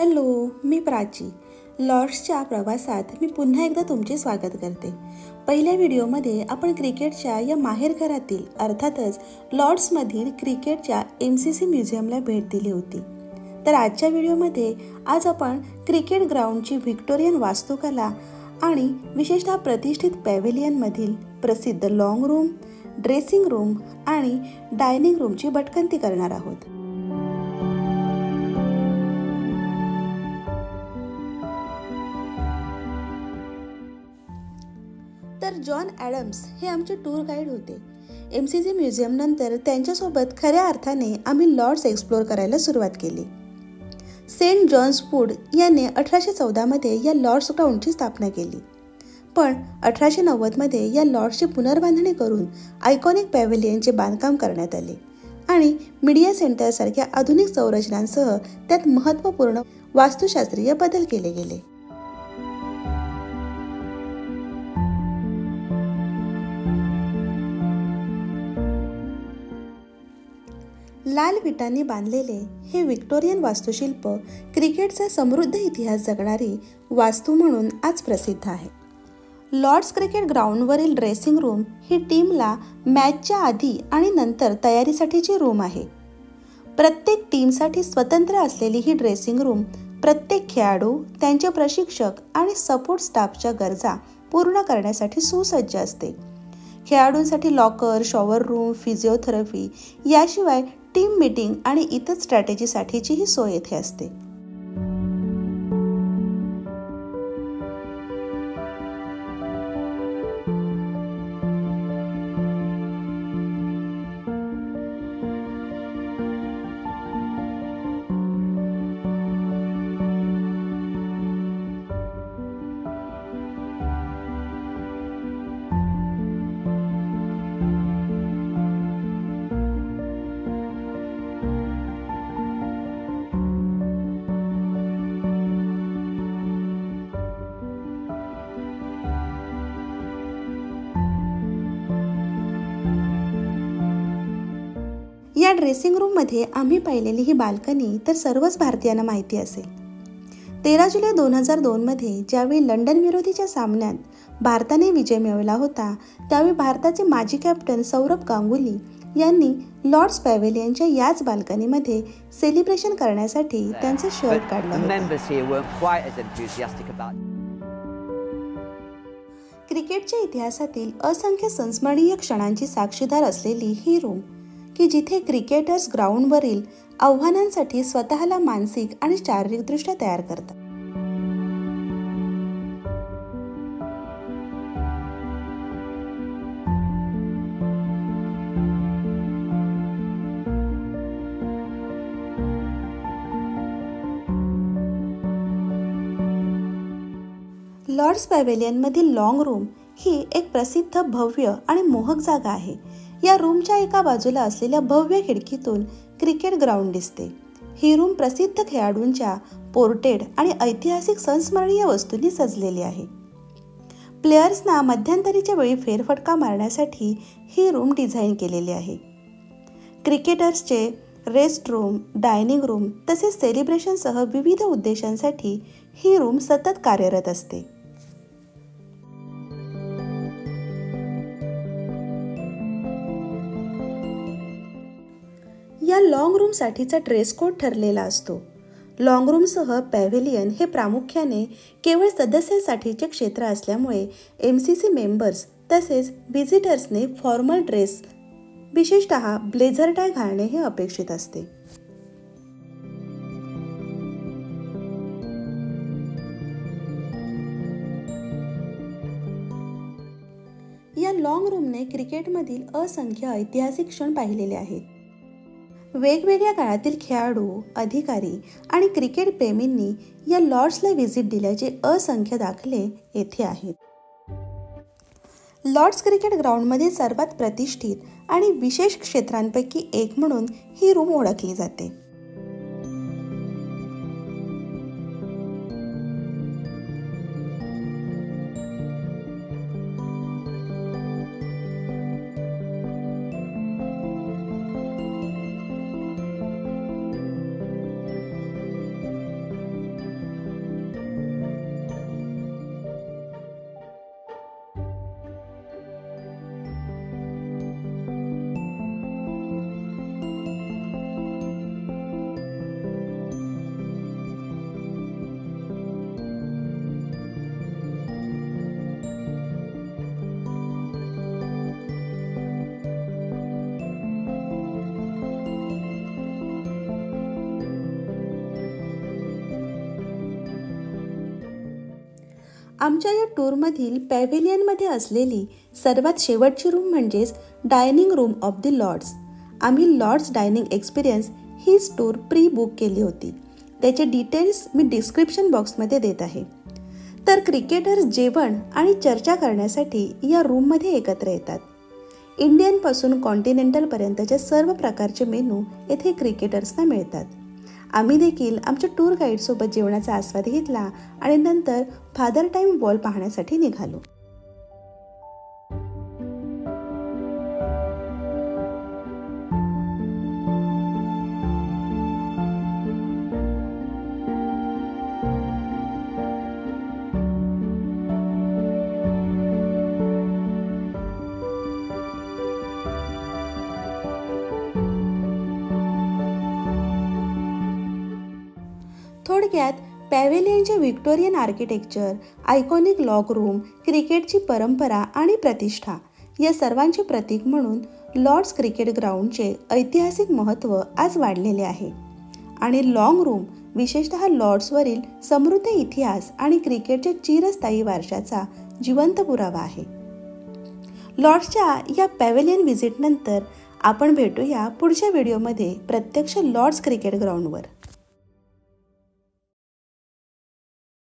Hello, मी प्राची. लॉर्ड्सच्या प्रवासात मी पुन्हा एकदा तुमचे स्वागत करते. पहिल्या व्हिडिओमध्ये आपण क्रिकेटच्या या माहेरघरातील अर्थातच लॉर्ड्समधील क्रिकेटच्या MCC म्युझियमला भेट दिली होती. तर आजच्या व्हिडिओमध्ये आज आपण क्रिकेट ग्राउंडची व्हिक्टोरियन वास्तुकला आणि विशेषतः प्रतिष्ठित पॅव्हेलियनमधील प्रसिद्ध लॉंग रूम, ड्रेसिंग रूम आणि डायनिंग रूमची भटकंती करणार आहोत. तर जॉन ॲडम्स हे आमचे टूर गाईड होते. MCC म्युझियम नंतर त्यांच्यासोबत खऱ्या अर्थाने आम्ही लॉर्ड्स एक्सप्लोर करायला सुरुवात केली. सेंट जॉन्स वूड याने 1814 मध्ये या लॉर्ड्स ग्राउंडची स्थापना केली. पण 1890 या लॉर्ड्सची पुनर्बांधणी करून आयकॉनिक पॅव्हेलियनचे बांधकाम करण्यात आले आणि मीडिया सेंटरसारख्या आधुनिक संरचनांसह त्यात महत्त्वपूर्ण वास्तुशास्त्रीय बदल केले गेले. लाल विटांनी बांधलेले हे व्हिक्टोरियन वास्तुशिल्प क्रिकेटचा समृद्ध इतिहास जगणारी वास्तू म्हणून आज प्रसिद्ध आहे. लॉर्ड्स क्रिकेट ग्राउंडवरील ड्रेसिंग रूम ही टीमला मॅचच्या आधी आणि नंतर तयारीसाठीची रूम आहे. प्रत्येक टीमसाठी स्वतंत्र असलेली ही ड्रेसिंग रूम प्रत्येक खेळाडू, त्यांचे प्रशिक्षक आणि सपोर्ट स्टाफच्या गरजा पूर्ण करण्यासाठी सुसज्ज असते. खेळाडूंसाठी लॉकर, शॉवर रूम, फिजिओथेरपी याशिवाय टीम मीटिंग आणि इतर स्ट्रॅटेजीसाठीचीही सोय येथे असते. या ड्रेसिंग रूममध्ये आम्ही पाहिलेली ही बाल्कनी तर सर्वच भारतीयांना माहिती असेल. 13 जुलै 2002 मध्ये ज्यावेळी लंडन विरोधीच्या सामन्यात भारताने विजय मिळवला होता, त्यावेळी भारताचे माजी कॅप्टन सौरभ गांगुली यांनी लॉर्ड्स पॅव्हेलियनच्या याच बाल्कनीमध्ये सेलिब्रेशन करण्यासाठी त्यांचे शर्ट काढले होते. क्रिकेटच्या इतिहासातील असंख्य संस्मरणीय क्षणांची साक्षीदार असलेली ही रूम की जिथे क्रिकेटर्स ग्राउंडवरील आव्हानांसाठी स्वतःला मानसिक आणि शारीरिकदृष्ट्या तयार करतात. लॉर्ड्स पॅव्हेलियनमधील लॉंग रूम ही एक प्रसिद्ध, भव्य आणि मोहक जागा आहे. या रूमच्या एका बाजूला असलेल्या भव्य खिडकीतून क्रिकेट ग्राउंड दिसते. ही रूम प्रसिद्ध खेळाडूंच्या पोर्ट्रेट आणि ऐतिहासिक संस्मरणीय वस्तूंनी सजलेली आहे. प्लेयर्सना मध्यंतरीच्या वेळी फेरफटका मारण्यासाठी ही रूम डिझाईन केलेली आहे. क्रिकेटर्सचे रेस्ट रूम, डायनिंग रूम तसेच सेलिब्रेशनसह विविध उद्देशांसाठी ही रूम सतत कार्यरत असते. या लॉंग रूमसाठीचा ड्रेस कोड ठरलेला असतो. लॉंग रूमसह पॅव्हेलियन हे प्रामुख्याने केवळ सदस्यांसाठीचे क्षेत्र असल्यामुळे MCC मेंबर्स तसेच व्हिजिटर्सने फॉर्मल ड्रेस, विशेषतः ब्लेझर टाय घालणे हे अपेक्षित असते. या लॉंग रूमने क्रिकेटमधील असंख्य ऐतिहासिक क्षण पाहिलेले आहेत. वेगवेगळ्या काळातील खेळाडू, अधिकारी आणि क्रिकेट प्रेमींनी या लॉर्ड्सला व्हिजिट दिल्याचे असंख्य दाखले येथे आहेत. लॉर्ड्स क्रिकेट ग्राउंडमध्ये सर्वात प्रतिष्ठित आणि विशेष क्षेत्रांपैकी एक म्हणून ही रूम ओळखली जाते. आमच्या या टूरमधील पॅव्हिलियनमध्ये असलेली सर्वात शेवटची रूम म्हणजेच dining room of the lords. आम्ही लॉर्ड्स डायनिंग एक्सपिरियन्स हीच टूर प्री बुक केली होती. त्याचे डिटेल्स मी डिस्क्रिप्शन बॉक्समध्ये देत आहे. तर क्रिकेटर्स जेवण आणि चर्चा करण्यासाठी या रूममध्ये एकत्र येतात. इंडियनपासून कॉन्टिनेंटलपर्यंतचे सर्व प्रकारचे मेनू येथे क्रिकेटर्सना मिळतात. आम्ही देखील आमच्या टूर गाईडसोबत जेवणाचा आस्वाद घेतला आणि नंतर फादर टाईम वॉल पाहण्यासाठी निघालो. थोडक्यात पॅव्हिलियनचे Victorian architecture, iconic long room, क्रिकेटची परंपरा आणि प्रतिष्ठा या सर्वांचे प्रतीक म्हणून लॉर्ड्स क्रिकेट ग्राउंडचे ऐतिहासिक महत्त्व आज वाढलेले आहे. आणि लॉंग रूम विशेषतः लॉर्ड्सवरील समृद्ध इतिहास आणि क्रिकेटच्या चिरस्थायी वारशाचा जिवंत पुरावा आहे. लॉर्ड्सच्या या पॅव्हिलियन व्हिजिटनंतर आपण भेटूया पुढच्या व्हिडिओमध्ये प्रत्यक्ष लॉर्ड्स क्रिकेट ग्राउंडवर.